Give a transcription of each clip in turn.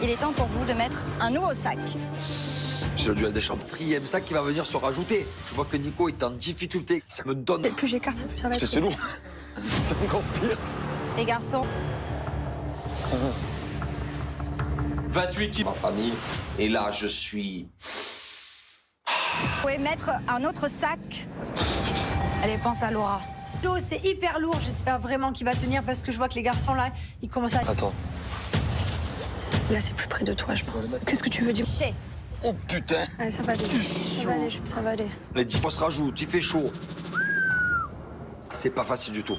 il est temps pour vous de mettre un nouveau sac. C'est le duel des champs. Quatrième sac qui va venir se rajouter. Je vois que Nico est en difficulté. Ça me donne... Plus j'écarte, plus ça va être... C'est lourd. C'est encore pire. Les garçons. 28 qui... Ma famille. Et là, je suis... Vous pouvez mettre un autre sac. Allez, pense à Laura. L'eau, c'est hyper lourd. J'espère vraiment qu'il va tenir parce que je vois que les garçons là, ils commencent à... Attends. Là, c'est plus près de toi, je pense. Qu'est-ce que tu veux dire? Chez. Oh putain. Allez, ça va aller. Ça va aller, ça va aller. Les 10 fois se rajoutent, il fait chaud. C'est pas facile du tout.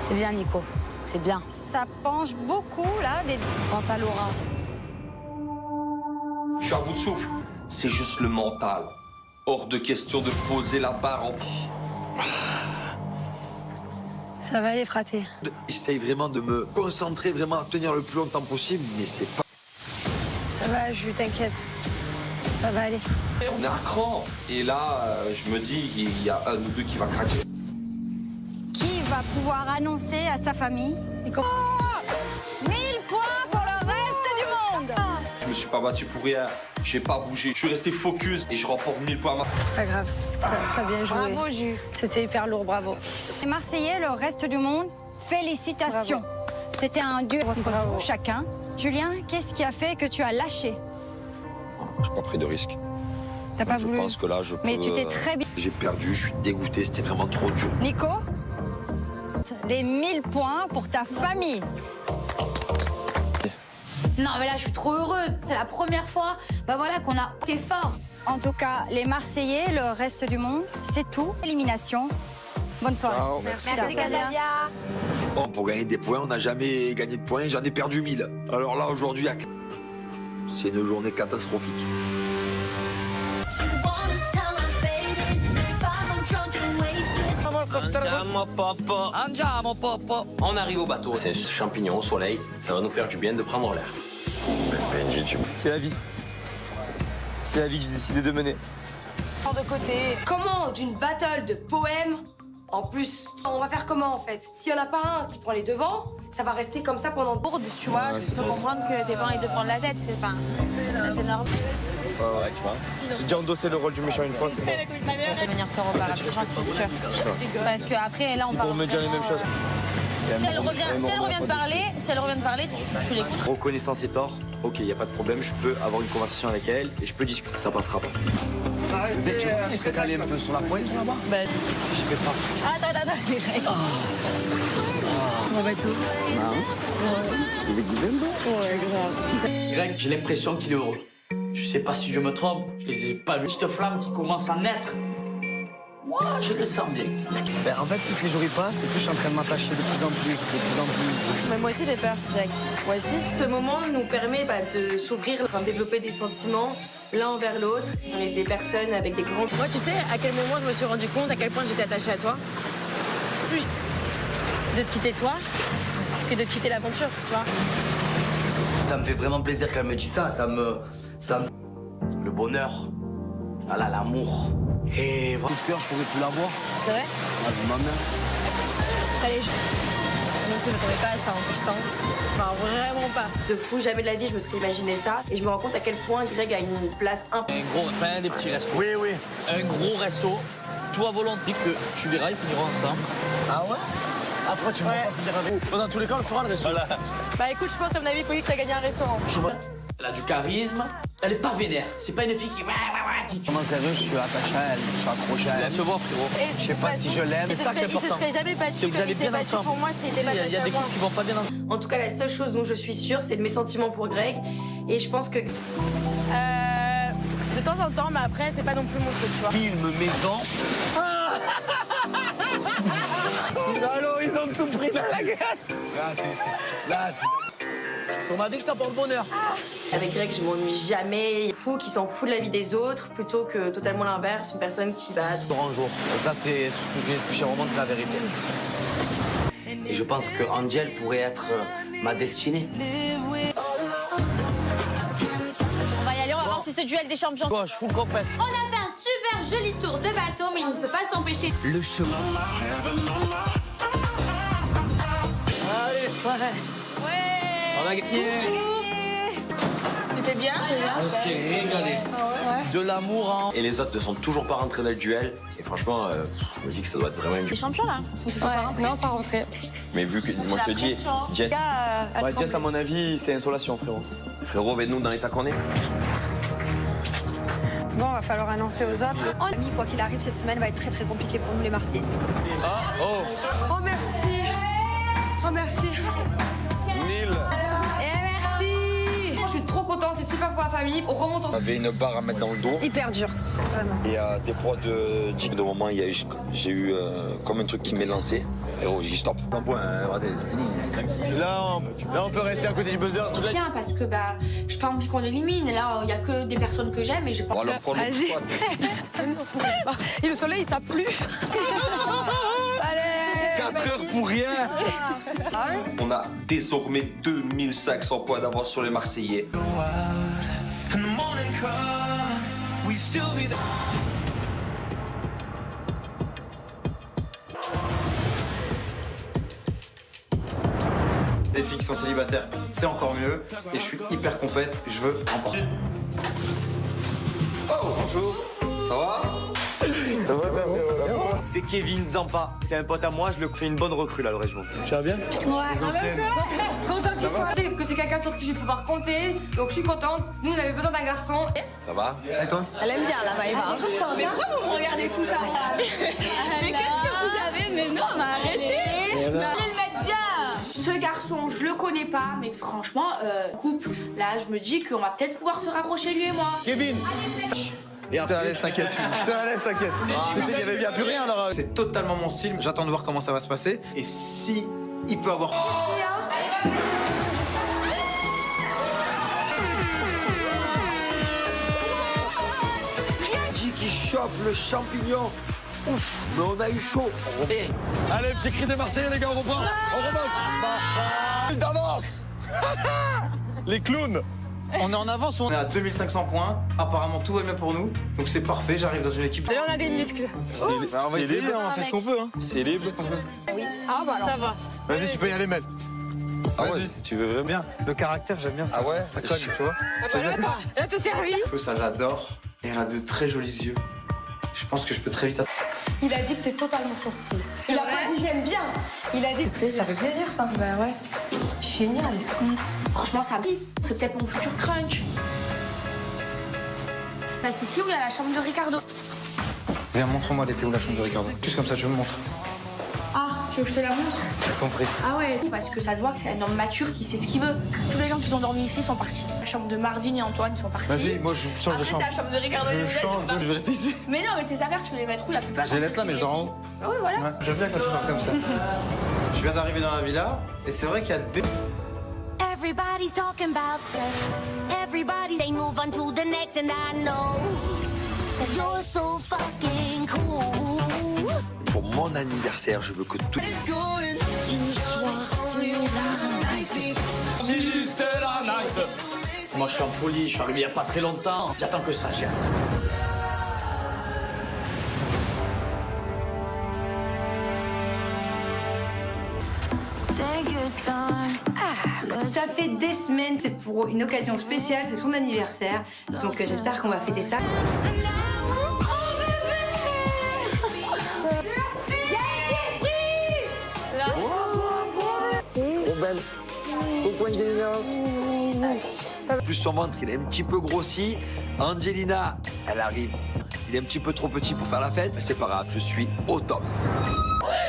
C'est bien, Nico. C'est bien. Ça penche beaucoup, là. Pense à Laura. Je suis à bout de souffle. C'est juste le mental. Hors de question de poser la barre en... Ça va aller, fraté. J'essaye vraiment de me concentrer, vraiment à tenir le plus longtemps possible, mais c'est pas... Ça va, Jules, t'inquiète. Ça va aller. On est à cran. Et là, je me dis, il y a un ou deux qui va craquer. Qui va pouvoir annoncer à sa famille 1000 points pour le reste du monde. Je me suis pas battu pour rien. J'ai pas bougé. Je suis resté focus et je remporte 1000 points à ma... C'est pas grave. T'as bien joué. Bravo, Jules. C'était hyper lourd, bravo. Les Marseillais, le reste du monde, félicitations. C'était un dur votre coup, chacun. Julien, qu'est-ce qui a fait que tu as lâché? J'ai pas pris de risque. T'as pas voulu? Je pense que là, je peux... Mais tu t'es très bien... J'ai perdu, je suis dégoûté, c'était vraiment trop dur. Nico, les 1000 points pour ta famille. Non, mais là, je suis trop heureuse. C'est la première fois voilà, qu'on a été fort. En tout cas, les Marseillais, le reste du monde, c'est tout. Élimination. Bonne soirée. Ciao. Merci, Galia. Bon, pour gagner des points, on n'a jamais gagné de points, j'en ai perdu 1000. Alors là, aujourd'hui, c'est une journée catastrophique. Andiamo, Popo. On arrive au bateau. C'est un champignon au soleil. Ça va nous faire du bien de prendre l'air. C'est la vie. C'est la vie que j'ai décidé de mener. De côté. Comment d'une battle de poèmes? En plus, on va faire comment en fait? S'il n'y en a pas un qui prend les devants, ça va rester comme ça pendant... Tu vois, je peux comprendre que t'es pas envie de prendre la tête, c'est pas... C'est normal. Ouais, tu vois. J'ai déjà endossé le rôle du méchant une fois, c'est bon. Je vais venir te reparler, j'en suis sûre. Parce qu'après, là, on C'est parle... pour me dire les mêmes choses. Si elle revient de parler, tu l'écoutes. Reconnaissance et tort, ok, y a pas de problème, je peux avoir une conversation avec elle et je peux discuter, ça passera pas. Mais tu vois, il s'est calé un peu sur la pointe là-bas. J'ai fait ça. Attends, on va tout. Il est guidé, Ouais, grave. Greg, j'ai l'impression qu'il est heureux. Je sais pas si je me trompe, je les ai pas vus. Cette flamme qui commence à naître. Moi, je le sens bien. Ben, en fait, plus les jours y passent, et plus je suis en train de m'attacher de plus en plus, de plus en plus. Mais moi aussi, j'ai peur, Greg. Moi aussi. Ce moment nous permet de s'ouvrir, de développer des sentiments l'un envers l'autre. On est des personnes avec des grands... Moi, tu sais à quel moment je me suis rendu compte à quel point j'étais attachée à toi? Plus de te quitter toi que de quitter l'aventure, tu vois. Ça me fait vraiment plaisir qu'elle me dise ça. Ça me... Le bonheur. Voilà, l'amour. Et voilà. Coup de cœur, je pourrais plus l'avoir. C'est vrai? Ah, de ma mère. Allez, non plus, je m'attendais pas à ça en plus temps. Enfin, vraiment pas. De fou, jamais de la vie, je me serais imaginé ça. Et je me rends compte à quel point Greg a une place importante. Pas des petits restos. Oui, oui. Un gros resto. Toi, volonté que tu verras, ils finiront ensemble. Ah ouais? Après, tu vas pas finir avec vous. Dans tous les cas, on le fera le resto. Voilà. Bah écoute, je pense à mon avis, Pauline, que t'as gagné un restaurant. Je vois. Elle a du charisme. Elle est pas vénère. C'est pas une fille qui... Comment sérieux, je suis attaché à elle, je suis accroché à elle. Se voir, frérot. Je sais pas si je l'aime. Il se serait jamais battu. C'est que vous allez bien ensemble. Pour moi, c'était pas Il y a des couples qui vont pas bien ensemble. En tout cas, la seule chose dont je suis sûre, c'est de mes sentiments pour Greg. Et je pense que... De temps en temps, mais après, c'est pas non plus mon truc, tu vois. Film maison. Alors, ils ont tout pris dans la gueule. Là, c'est... On m'a dit que ça porte bonheur. Avec Greg, je m'ennuie jamais. Fou qui s'en fout de la vie des autres, plutôt que totalement l'inverse, une personne qui va... Un jour. Ça, c'est ce que j'ai touché au roman, c'est la vérité. Et je pense que Angel pourrait être ma destinée. On va y aller, on va voir si ce duel des champions... Gauche, full compète. On a fait un super joli tour de bateau, mais il ne peut pas s'empêcher. Le chemin. Allez. Ouais. On a gagné. Coucou. T'es bien? On s'est régalé. De l'amour, hein. Et les autres ne sont toujours pas rentrés dans le duel. Et franchement, je me dis que ça doit être vraiment une... Les champions là, ils sont toujours pas rentrés. Non, pas rentré. Mais vu que, moi je te dis, Jess... Ouais, Jess, à mon avis, c'est insolation, frérot. Frérot, avec nous dans l'état qu'on est. Bon, va falloir annoncer aux autres. Ami, quoi qu'il arrive, cette semaine va être très très compliquée pour nous les Marseillais. Ah, oh. Oh, merci. Oh, merci. Nil. Et merci. Je suis trop contente, c'est super pour la famille. On remonte en... On avait une barre à mettre dans le dos. Hyper dur, vraiment. Et des proies de Jig. De moment, j'ai eu comme un truc qui m'est lancé. Frérot, j'ai dit stop. Un point, c'est fini. Là, on peut rester à côté du buzzer toute la... Bien, parce que bah, j'ai pas envie qu'on élimine. Là, il y a que des personnes que j'aime et j'ai pas Bon, alors, prends le Vas-y. squat. Et le soleil, il t'a plu. Allez 4 heures pour rien. On a désormais 2500 points d'avance sur les Marseillais. Les filles qui sont célibataires, c'est encore mieux. Et je suis hyper compète, je veux encore. Oh, bonjour. Ça va? Ça va, c'est Kevin Zampa, c'est un pote à moi, je le fais une bonne recrue là, le région. Tu vas bien? Ouais. Contente qu'ils soient là, que c'est quelqu'un sur qui je vais pouvoir compter. Donc je suis contente. Nous, on avait besoin d'un garçon. Ça va? Et toi? Elle aime bien la vibe. Mais pourquoi vous me regardez tout ça? Mais qu'est-ce que vous avez? Mais non, mais arrêtez! Vous allez le mettre bien! Ce garçon, je le connais pas, mais franchement, couple, là, je me dis qu'on va peut-être pouvoir se rapprocher, lui et moi. Kevin! Et je te la laisse, t'inquiète. Je te la laisse, t'inquiète. C'était, il y avait bien plus rien alors. C'est totalement mon style. J'attends de voir comment ça va se passer. Et si il peut avoir. Jig qui chope le champignon. Ouf, mais on a eu chaud. Et Allez, petit cri des Marseillais, les gars, on reprend. On remonte. D'avance. Les clowns. On est en avance, on est à 2500 points. Apparemment, tout va bien pour nous. Donc c'est parfait, j'arrive dans une équipe. Là, on a des muscles. On va essayer, on fait ce qu'on peut. Hein. C'est libre. Ah, bah alors. Ça va. Vas-y, tu peux y aller, Mel. Ah ouais, Vas-y, tu veux bien. Le caractère, j'aime bien ça. Ah ouais? Ça colle, tu vois. Là, t'es servi. Feu, ça j'adore. Et elle a de très jolis yeux. Je pense que je peux très vite. Il a dit que t'es totalement son style. Il a pas dit j'aime bien. Il a dit ça fait plaisir ça. Bah ouais. Génial. Franchement, ça me... C'est peut-être mon futur crunch. Là, c'est ici où il y a la chambre de Ricardo. Viens, montre-moi l'été où la chambre de Ricardo. Juste comme ça, je me montre. Ah, tu veux que je te la montre? J'ai compris. Ah ouais, parce que ça se voit que c'est un homme mature qui sait ce qu'il veut. Tous les gens qui ont dormi ici sont partis. La chambre de Marvin et Antoine sont partis. Vas-y, moi je change de Après, chambre. c'est la chambre de Ricardo et Je Lionel, change, c'est pas- je vais rester ici. Mais non, mais tes affaires, tu veux les mettre où? La plupart. Je les laisse là, mais je dors en haut. Ah oui, voilà. Ouais, j'aime bien quand tu parles comme ça. Je viens d'arriver dans la villa, et c'est vrai qu'il y a des... Everybody's talking about sex. Everybody they move on to the next, and I know that you're so fucking cool. pour mon anniversaire, je veux que tout. Moi, je suis en folie, je suis arrivé il y a pas très longtemps. J'attends que ça, j'ai hâte. Ça fait des semaines, c'est pour une occasion spéciale, c'est son anniversaire. Donc j'espère qu'on va fêter ça. Plus son ventre, il est un petit peu grossi. Angelina, elle arrive. Il est un petit peu trop petit pour faire la fête. C'est pas grave, je suis au top.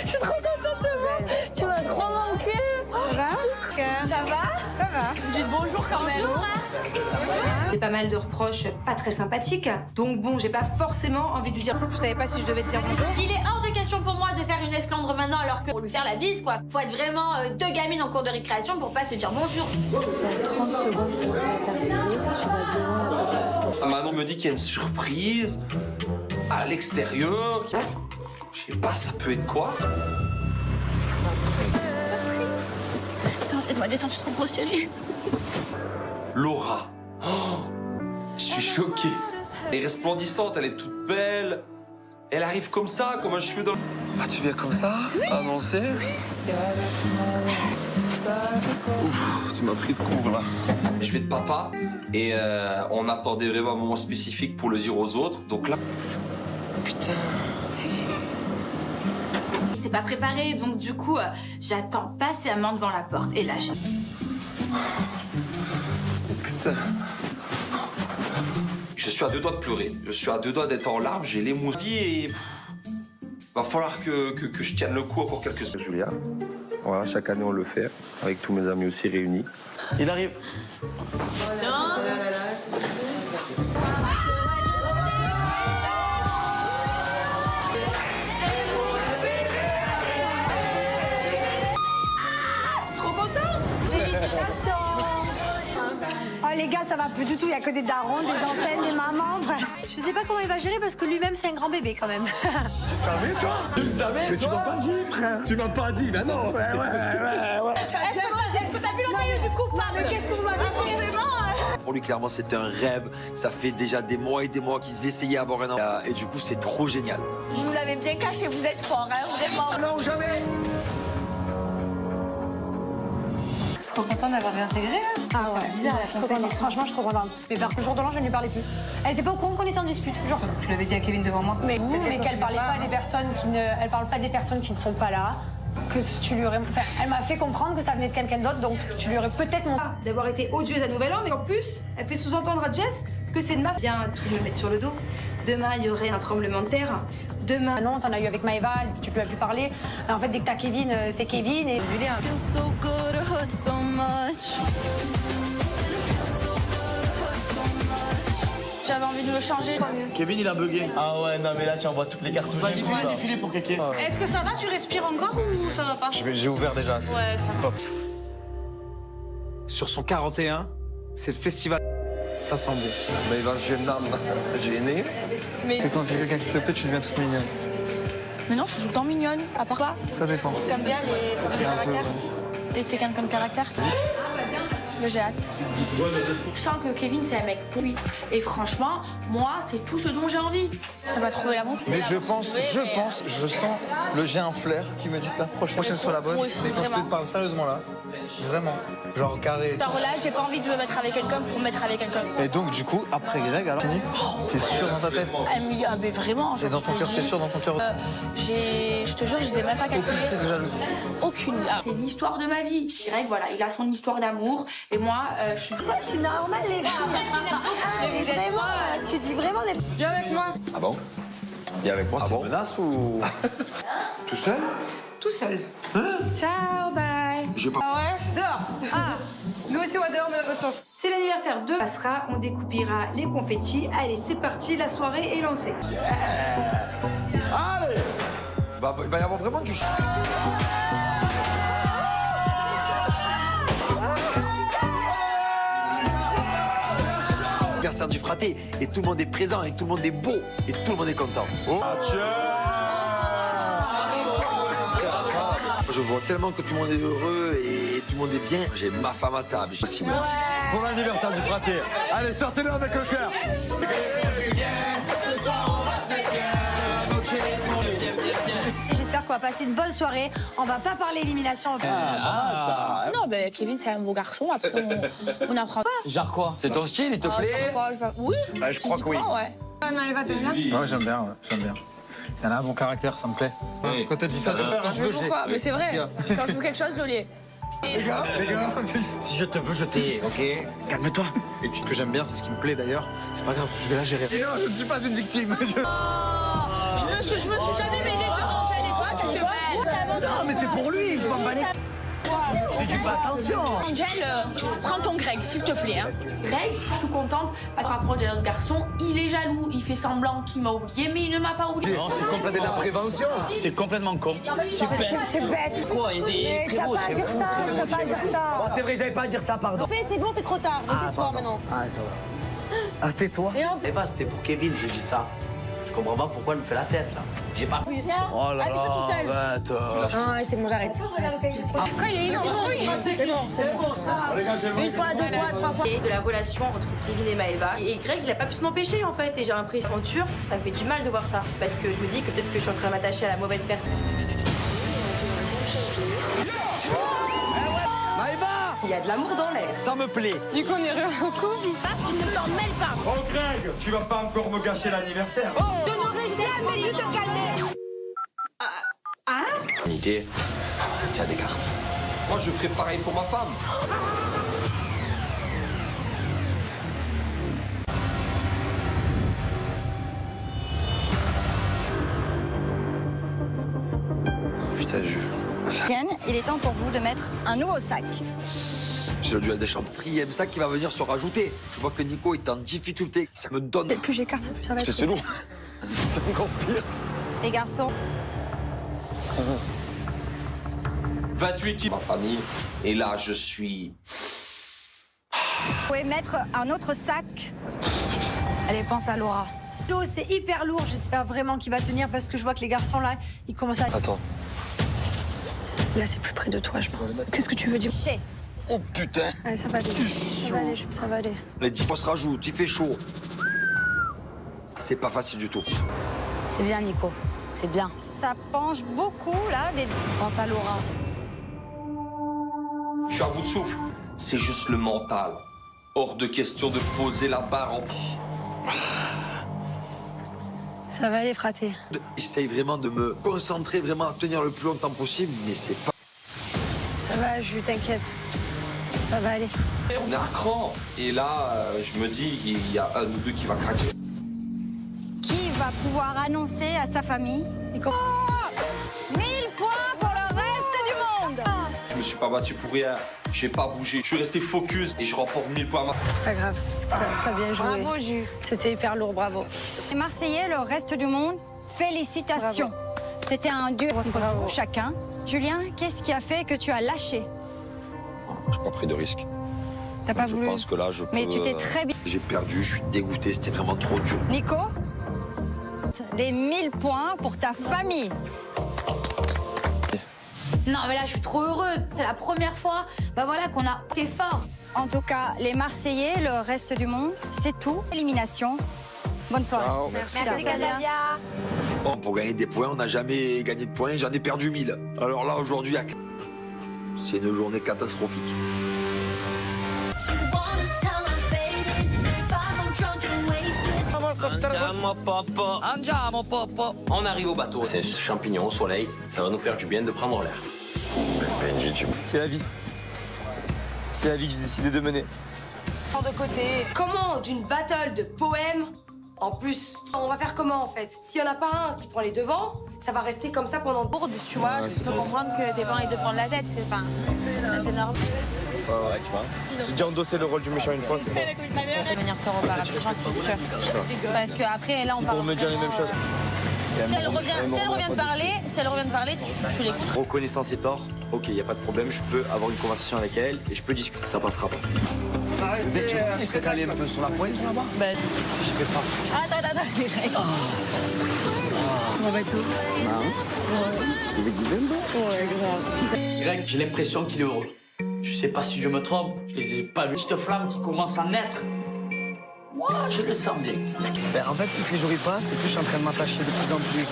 Je suis trop contente de vous. Tu m'as trop manqué. Ça va? Ça va. Dites bonjour quand même. J'ai pas mal de reproches pas très sympathiques. Donc bon, j'ai pas forcément envie de lui dire. Je savais pas si je devais te dire bonjour. Il est hors de question pour moi de faire une esclandre maintenant alors que pour lui faire la bise, quoi. Faut être vraiment deux gamines en cours de récréation pour pas se dire bonjour. Dans 30 secondes, ça va t'arriver. Tu vas devoir. Manon me dit qu'il y a une surprise à l'extérieur. Je sais pas, ça peut être quoi? Aide-moi à descendre, je suis trop grosse, chérie. Laura. Oh, je suis choqué. Elle est resplendissante, elle est toute belle. Elle arrive comme ça, comme un cheveu dans le... Ah, tu viens comme ça, annoncer? Ouf, tu m'as pris de court là. Je vais de papa et on attendait vraiment un moment spécifique pour le dire aux autres. Donc là... Putain. C'est pas préparé, donc du coup, j'attends patiemment devant la porte. Et là, j'ai... Putain. Je suis à 2 doigts de pleurer. Je suis à 2 doigts d'être en larmes. J'ai l'émotion et... Va falloir que je tienne le coup encore quelques secondes. Julia, voilà, chaque année on le fait, avec tous mes amis aussi réunis. Il arrive. Trop contente! Félicitations. Oh les gars, ça va plus du tout, il y a que des darons, des antennes, des mamans. Je sais pas comment il va gérer parce que lui-même c'est un grand bébé quand même. Tu savais toi? Tu le savais? Mais tu m'as pas dit, frère. Tu m'as pas dit, ben non. Ouais. Est-ce que t'as vu le taille du couple? Mais qu'est-ce que vous m'avez fait? Forcément! Pour lui, clairement, c'était un rêve. Ça fait déjà des mois et des mois qu'ils essayaient d'avoir un enfant. Et du coup, c'est trop génial. Vous nous avez bien caché, vous êtes fort, hein, vraiment. Non, jamais. Trop contente d'avoir réintégré. Ah ouais, bizarre, je suis trop contente. Franchement, je suis trop contente. Mais par contre, le jour de l'an, je ne lui parlais plus. Elle était pas au courant qu'on était en dispute. Genre, Je l'avais dit à Kevin devant moi. mais qu'elle parlait pas des personnes qui ne, elle parle pas des personnes qui ne sont pas là. Que tu lui aurais, enfin, elle m'a fait comprendre que ça venait de quelqu'un d'autre, donc tu lui aurais peut-être montré. D'avoir été odieuse à Nouvel An, mais en plus, elle fait sous-entendre à Jess que c'est de ma... Viens tout me mettre sur le dos. Demain, il y aurait un tremblement de terre. Demain... Ah non, t'en as eu avec Maëva, tu lui as plus parlé. En fait, dès que t'as Kevin, c'est Kevin et Julien. J'avais envie de me changer. Kevin, il a bugué. Ah ouais, non, mais là, tu envoies toutes les cartouches. Vas-y, fais un défilé pour Kéké. Est-ce que ça va? Tu respires encore ou ça va pas? J'ai ouvert déjà. Ouais, ça va. Sur son 41, c'est le festival. Ça sent bon. Mais il va gêner. Mais... Quand il y a quelqu'un qui te plaît, tu deviens toute mignonne. Mais non, je suis tout le temps mignonne. À part toi? Ça dépend. T'aimes bien les caractères? Et t'es quelqu'un de caractère? Mais j'ai hâte. Je sens que Kevin, c'est un mec pour lui. Et franchement, moi, c'est tout ce dont j'ai envie. Ça va trouver l'amour. Mais je pense, je sens j'ai un flair qui me dit que la prochaine soit la bonne. Moi aussi, mais quand vraiment. je te parle sérieusement là, vraiment, genre carré. Genre là, j'ai pas envie de me mettre avec quelqu'un pour me mettre avec quelqu'un. Et donc du coup, après Greg, alors t'es sûr dans ta tête? Ah mais vraiment. Et dans ton cœur, t'es sûr dans ton cœur? Je te jure, je les ai même pas calculés. Aucune de jalousie? Aucune. C'est l'histoire de ma vie. Greg, voilà, il a son histoire d'amour. Et moi, je suis... Je suis normale, les gars. Vraiment, tu dis vraiment des... Viens avec moi. Ah bon? Viens avec moi, c'est une menace ou... Tout seul? Tout seul. Ciao, bye. Je pas. Ah ouais? Dehors. Ah, nous aussi, on va dehors, mais dans l'autre sens. C'est l'anniversaire de Passera, on découpira les confettis. Allez, c'est parti, la soirée est lancée. Allez! Il va y avoir vraiment du... Anniversaire du fraté et tout le monde est présent et tout le monde est beau et tout le monde est content. Je vois tellement que tout le monde est heureux et tout le monde est bien. J'ai ma femme à table. Pour l'anniversaire du fraté. Allez, sortez-le avec le cœur. J'espère qu'on va passer une bonne soirée. On va pas parler élimination. Non, ben Kevin, c'est un beau garçon. Après, on apprend pas. Genre quoi? C'est ton style, il te plaît? Oui. Bah, je crois que oui. Ouais. Maëva, t'aimes bien? Ouais, j'aime bien, j'aime bien. Il y en a un bon caractère, ça me plaît. Quand t'as dit ça, Quand je veux pourquoi? Mais c'est vrai. Quand je veux quelque chose, je l'ai. Les gars, Si je te veux, je t'ai, ok? Calme-toi. et ce que j'aime bien, c'est ce qui me plaît d'ailleurs. C'est pas grave, je vais la gérer. Et non, je ne suis pas une victime. Je me suis jamais mêlée de Angèle et toi, tu fais mal. Non, mais c'est pour lui, je m'en bats les... Je dis pas attention. Angèle, prends ton Greg, s'il te plaît. Hein. Greg, je suis contente parce qu'on rapproche d'un autre garçon. Il est jaloux, il fait semblant qu'il m'a oublié, mais il ne m'a pas oublié. Non, c'est complètement... la prévention. C'est complètement con. C'est bête. Quoi, il est Tu vas pas dire ça, tu vas pas dire ça. C'est vrai, j'avais pas à dire ça, pardon. C'est bon, c'est trop tard. Tais-toi maintenant. Ah, ça va. Ah, tais-toi. Et on... Eh bah, c'était pour Kevin, je dis ça. Je comprends pas pourquoi elle me fait la tête, là. J'ai pas. Oui. Oh là Allez, je suis tout seul. arrête. Non, ouais, c'est bon, j'arrête. Quand il est innocent, c'est bon, c'est bon. Une fois, deux fois, trois fois. Et de la relation entre Kevin et Maëva. Et Greg, il a pas pu se m'empêcher en fait. Et j'ai l'impression d'aventure, ça me fait du mal de voir ça. Parce que je me dis que peut-être que je suis en train de m'attacher à la mauvaise personne. Maëva, Il y a de l'amour dans l'air. ça me plaît. Du coup, on est en couple. Tu ne t'en mêles pas. Oh Greg, tu vas pas encore me gâcher l'anniversaire. Je n'aurais jamais dû te calmer. Unité, tu as des cartes. Moi, je ferais pareil pour ma femme. Putain, Yann, il est temps pour vous de mettre un nouveau sac. c'est le duel des chambres. Quatrième sac qui va venir se rajouter. Je vois que Nico est en difficulté. Ça me donne. Plus j'écarte, plus ça va être. C'est lourd. C'est encore pire. Les garçons, 28 qui ma famille. Et là, je suis... vous pouvez mettre un autre sac. Allez, pense à Laura. L'eau, c'est hyper lourd. J'espère vraiment qu'il va tenir parce que je vois que les garçons là, ils commencent à. Attends. Là, c'est plus près de toi, je pense. Qu'est-ce que tu veux dire? Chez. Oh putain. Allez, ça va aller. Ça va aller, ça va aller. Les 10 fois se rajoutent, il fait chaud. C'est pas facile du tout. C'est bien, Nico. C'est bien. Ça penche beaucoup là. Pense à Laura. Je suis à bout de souffle. C'est juste le mental. Hors de question de poser la barre en... Ça va aller, fraté. J'essaye vraiment de me concentrer, vraiment à tenir le plus longtemps possible, mais c'est pas... Ça va, Jules, t'inquiète. Ça va aller. On est à cran. Et là, je me dis, il y a un ou deux qui va craquer. Qui va pouvoir annoncer à sa famille 1000 points pour le reste du monde. Je me suis pas battu pour rien. J'ai pas bougé. Je suis resté focus et je remporte 1000 points à ma... C'est pas grave. T'as bien joué. Bravo, Jus. C'était hyper lourd, bravo. Les Marseillais, le reste du monde, félicitations. C'était un dur entre vous chacun. Julien, qu'est-ce qui a fait que tu as lâché? J'ai pas pris de risque. T'as pas Je voulu. pense que là, je peux... Mais tu t'es très bien. J'ai perdu, je suis dégoûté, c'était vraiment trop dur. Nico, les 1000 points pour ta famille. Non, mais là, je suis trop heureuse. C'est la première fois, bah voilà, qu'on a été fort. En tout cas, les Marseillais, le reste du monde, c'est tout. Élimination. Bonne soirée. Ciao. Merci, Galavia. Bon, pour gagner des points, on n'a jamais gagné de points, j'en ai perdu 1000. Alors là, aujourd'hui, c'est une journée catastrophique. Andiamo, papa. On arrive au bateau, c'est champignon au soleil, ça va nous faire du bien de prendre l'air. C'est la vie. C'est la vie que j'ai décidé de mener. De côté. Comment d'une battle de poèmes? En plus, on va faire comment en fait? S'il y en a pas un qui prend les devants, ça va rester comme ça pendant... Tu vois, je peux comprendre que t'aies pas envie de prendre la tête, c'est pas... C'est normal. Ouais, tu vois. J'ai déjà endossé le rôle du méchant une fois, c'est bon. Venir te reparler, j'en suis sûre. Parce qu'après, là, on C'est parle pour me dire les mêmes choses. Si elle revient de parler, tu l'écoutes. Reconnaissance et tort, ok, y a pas de problème, je peux avoir une conversation avec elle et je peux discuter, ça passera pas. Mais tu vois, il s'est calé un peu sur la pointe là-bas. Ben, J'ai fait ça. attends. On va tout. Greg, j'ai l'impression qu'il est heureux. Je sais pas si je me trompe, je les ai pas vus. Cette flamme qui commence à naître. Moi, je le sens bien. Ben, en fait, plus les jours y passent, et plus je suis en train de m'attacher de plus en plus.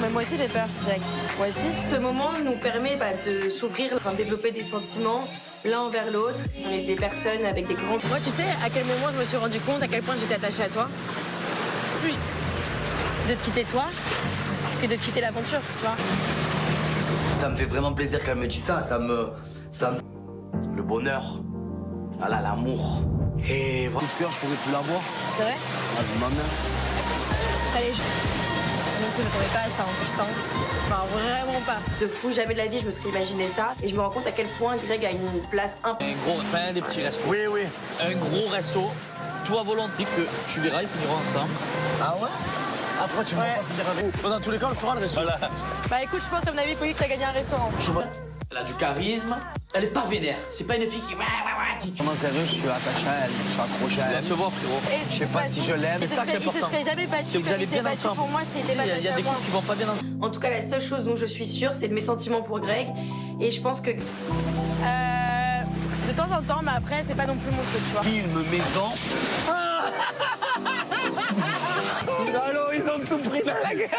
Mais moi aussi j'ai peur, Greg. Moi aussi. Ce moment nous permet de s'ouvrir, de développer des sentiments l'un envers l'autre. On est des personnes avec des grands... Moi, tu sais à quel moment je me suis rendu compte à quel point j'étais attachée à toi? C'est plus de te quitter toi que de quitter l'aventure, tu vois. Ça me fait vraiment plaisir qu'elle me dise ça. Ça me... Le bonheur. Voilà, l'amour. Et voilà. Le cœur, je pourrais plus l'avoir. C'est vrai? Ah, de ma mère. Allez, je ne m'attendais pas à ça en plus temps. Enfin, vraiment pas. De fou, jamais de la vie, je me serais imaginé ça. Et je me rends compte à quel point Greg a une place importante. Pas des petits restos. Oui, oui. Un gros resto, tout à volonté que tu verras, ils finiront ensemble. Ah ouais? Après, tu ne vas pas finir avec vous. Dans tous les cas, on le fera le resto. Voilà. Bah écoute, je pense à mon avis, Polly, que t'as gagné un restaurant. Elle a du charisme. Elle est pas vénère. C'est pas une fille qui... Comment sérieux, je suis attaché à elle, je suis accroché à elle. Laisse le voir, frérot. Je sais pas si je l'aime. Il se serait jamais battu. C'est que vous allez bien battu ensemble. pour moi, c'était pas Il y a des couples qui vont pas bien ensemble. En tout cas, la seule chose dont je suis sûre, c'est de mes sentiments pour Greg. Et je pense que... De temps en temps, mais après, c'est pas non plus mon truc, tu vois. Filme maison. Alors, ils ont tout pris dans la gueule.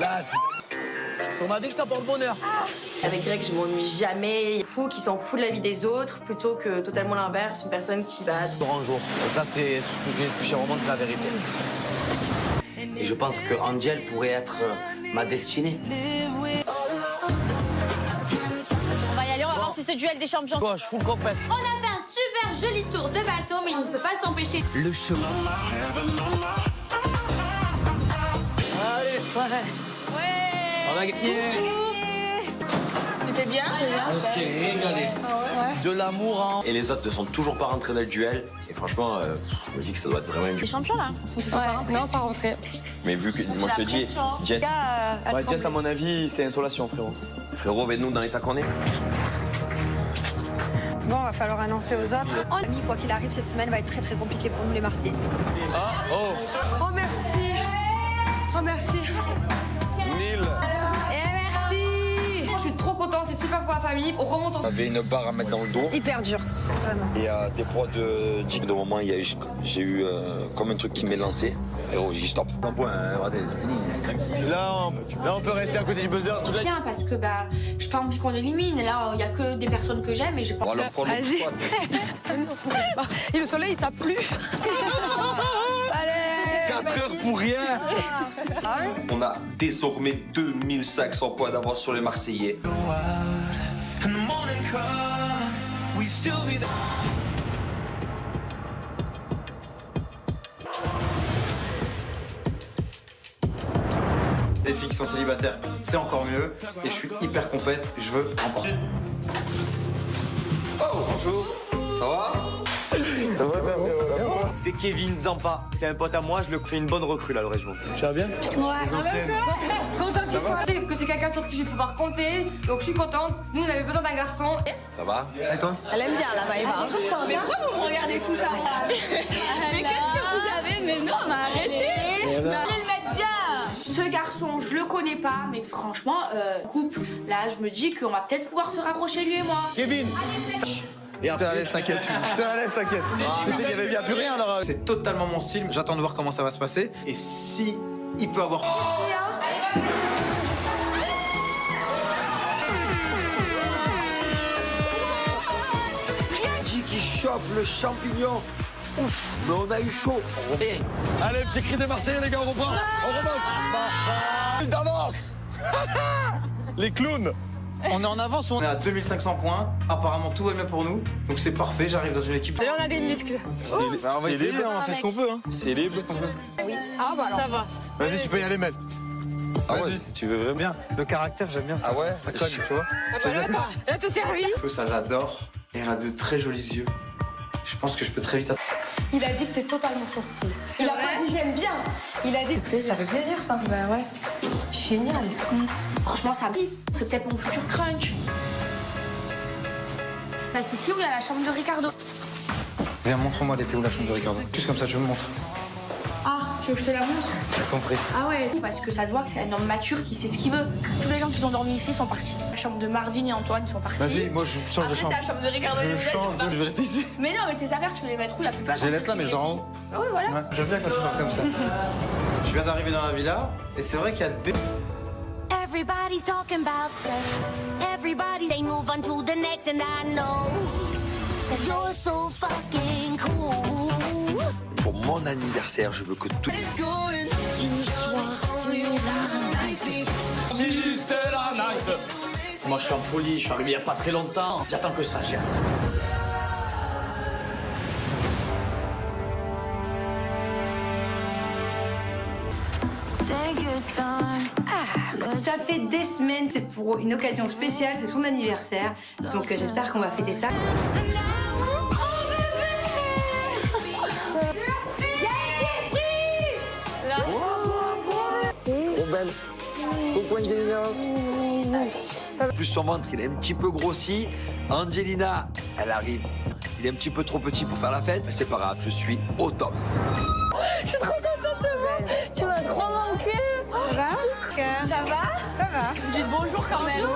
Là, on m'a dit que ça porte bonheur. Avec Greg, je m'ennuie jamais. Fou qui s'en fout de la vie des autres, plutôt que totalement l'inverse, une personne qui va... Jour en jour. Ça, c'est ce que je touché au monde, c'est la vérité. Et je pense que Angel pourrait être ma destinée. On va y aller, on va voir si ce duel des champions. Bon, je fous le compète. On a fait un super joli tour de bateau, mais il ne peut pas s'empêcher. Le chemin. Allez. Ouais. On a gagné. C'était bien. On s'est régalé. De l'amour en... Et les autres ne sont toujours pas rentrés dans le duel. Et franchement, je me dis que ça doit être vraiment une... Les champions là, ils sont toujours pas rentrés. Non, pas rentré. Mais vu que, moi je te dis, Jess... Ouais, Jess, à mon avis, c'est insolation, frérot. Frérot, avec nous dans l'état qu'on est. Bon, va falloir annoncer aux autres. Ami, quoi qu'il arrive, cette semaine va être très très compliquée pour nous les Marseillais. Ah, oh. Oh merci. Oh merci. Nil. Et merci. Je suis trop contente, c'est super pour la famille. On remonte en... J'avais une barre à mettre dans le dos. Hyper dur. Vraiment. Et des proies de Jig. De moment, j'ai eu comme un truc qui m'est lancé. Et oh, j'ai dit stop. Un point, c'est fini. Là, on peut rester à côté du buzzer toute la... Bien, parce que bah, j'ai pas envie qu'on élimine. Là, il y a que des personnes que j'aime et j'ai pas envie. Vas-y. Et le soleil, il t'a plu. Allez. 4 heures pour rien. On a désormais 2500 points d'avance sur les Marseillais. Des filles qui sont célibataires, c'est encore mieux. Et je suis hyper compète, je veux encore. Oh, bonjour. Ça va? Ça va, c'est Kevin Zampa, c'est un pote à moi, je lui fais une bonne recrue là le région. Tu vas bien? Ouais. Contente tu sois. Que c'est quelqu'un sur qui je vais pouvoir compter. Donc je suis contente. Nous, on avait besoin d'un garçon. Ça va? Et toi? Elle aime bien la vibe. Mais pourquoi vous me regardez tout ça? Mais qu'est-ce que vous avez? Mais non, mais arrêtez! Allez le mettre bien! Ce garçon, je le connais pas, mais franchement, couple, là, je me dis qu'on va peut-être pouvoir se rapprocher, lui et moi. Kevin! Et je te la laisse, t'inquiète. Je te la laisse, t'inquiète. Il n'y avait bien plus rien alors. C'est totalement mon style. J'attends de voir comment ça va se passer. Et si il peut avoir. Jig qui chope le champignon. Ouf, mais on a eu chaud. Allez, petit cri des Marseillais, les gars, on reprend. On remonte. D'avance. Les clowns! On est en avance, on est à 2500 points. Apparemment, tout va bien pour nous. Donc c'est parfait, j'arrive dans une équipe. Là, on a des muscles. On va essayer, on fait ce qu'on peut. Hein. C'est libre. Oui. Ah, bah alors. Ça va. Vas-y, tu peux y aller, Mel. Vas-y. Tu veux vraiment? Bien. Le caractère, j'aime bien ça. Ah ouais? Ça colle, tu vois. Là, tout servi. Ça, j'adore. Et elle a de très jolis yeux. Je pense que je peux très vite. Il a dit que t'es totalement son style. Il a pas dit j'aime bien. Il a dit ça fait plaisir ça. Bah ouais. Génial. Franchement, ça me c'est peut-être mon futur crunch. Là, c'est ici où il y a la chambre de Ricardo. Viens, montre-moi l'été où la chambre de Ricardo. Juste comme ça, je me montre. Ah, tu veux que je te la montre? J'ai compris. Ah ouais, parce que ça se voit que c'est un homme mature qui sait ce qu'il veut. Tous les gens qui ont dormi ici sont partis. La chambre de Marvin et Antoine sont partis. Vas-y, moi je change de Après, chambre. c'est la chambre de Ricardo et Je Lionel, change, sont je vais rester ici. Mais non, mais tes affaires, tu veux les mettre où la plupart? Je les laisse là, mais je dors en haut. Ah oui, voilà. Ouais, j'aime bien quand tu parles comme ça. Je viens d'arriver dans la villa, et c'est vrai qu'il y a des... Everybody's talking about sex. Everybody they move on to the next, and I know that you're so fucking cool. Pour mon anniversaire, je veux que tout. Ce soir, c'est la night. Moi, je suis en folie, je suis arrivé il n'y a pas très longtemps. J'attends que ça, j'ai hâte. Ça fait des semaines, c'est pour une occasion spéciale, c'est son anniversaire. Donc j'espère qu'on va fêter ça. Plus son ventre, il est un petit peu grossi. Angelina, Elle arrive. Il est un petit peu trop petit pour faire la fête. C'est pas grave, je suis au top. Je suis trop contente de vous. Tu m'as trop manqué. Ça va? Ça va? Ça va. Dites bonjour quand même.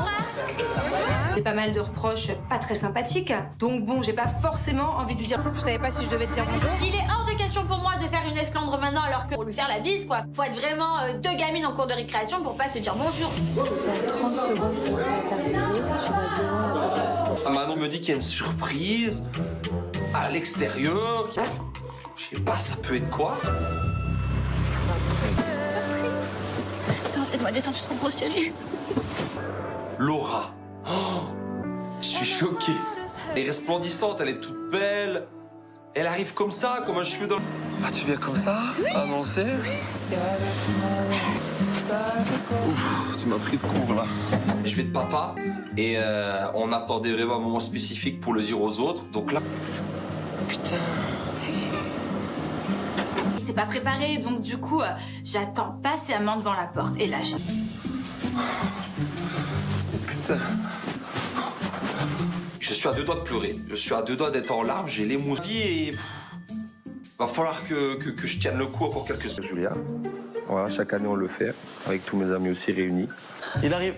J'ai pas mal de reproches pas très sympathiques. Donc bon, j'ai pas forcément envie de lui dire. Je savais pas si je devais te dire bonjour. Il est hors de question pour moi de faire une esclandre maintenant alors que pour lui faire la bise, quoi. Faut être vraiment deux gamines en cours de récréation pour pas se dire bonjour. Dans 30 secondes, ça va t'arriver. Tu vas devant la porte. Manon me dit qu'il y a une surprise à l'extérieur. Je sais pas, ça peut être quoi? Aide-moi à descendre, je suis trop grosse, chérie. Laura. Oh, je suis choqué. Elle est resplendissante, elle est toute belle. Elle arrive comme ça, comme un cheveu dans... Ah, tu viens comme ça? Annoncé? Ouf, tu m'as pris de court, là. Je vais de papa et on attendait vraiment un moment spécifique pour le dire aux autres. Donc là... Putain. C'est pas préparé, donc du coup, j'attends patiemment devant la porte. Et là, j'ai... Putain. Je suis à deux doigts de pleurer. Je suis à deux doigts d'être en larmes. J'ai l'émotion et... Va falloir que je tienne le coup encore quelques secondes. Julia, voilà, chaque année on le fait, avec tous mes amis aussi réunis. Il arrive.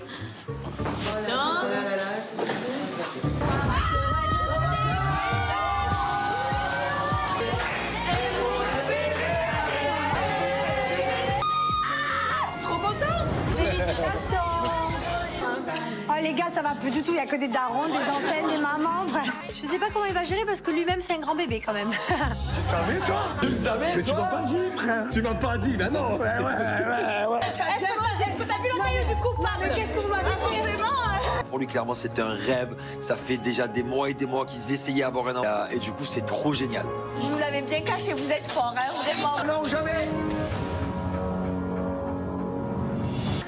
Trop contente. Félicitations. Oh les gars, ça va plus du tout. Il y a que des darons, des anciennes, des mamans. Je sais pas comment il va gérer parce que lui-même c'est un grand bébé quand même. Tu savais, toi? Tu le savais, mais toi? Tu m'as pas dit, frère. Tu m'as pas dit, ben non. Ouais. Est-ce que t'as vu le taille du coupable? Mais qu'est-ce que vous m'avez fait? Pour lui, clairement, c'était un rêve. Ça fait déjà des mois et des mois qu'ils essayaient d'avoir un enfant. Et du coup, c'est trop génial. Vous nous avez bien caché, vous êtes fort, hein, vraiment. Non, jamais.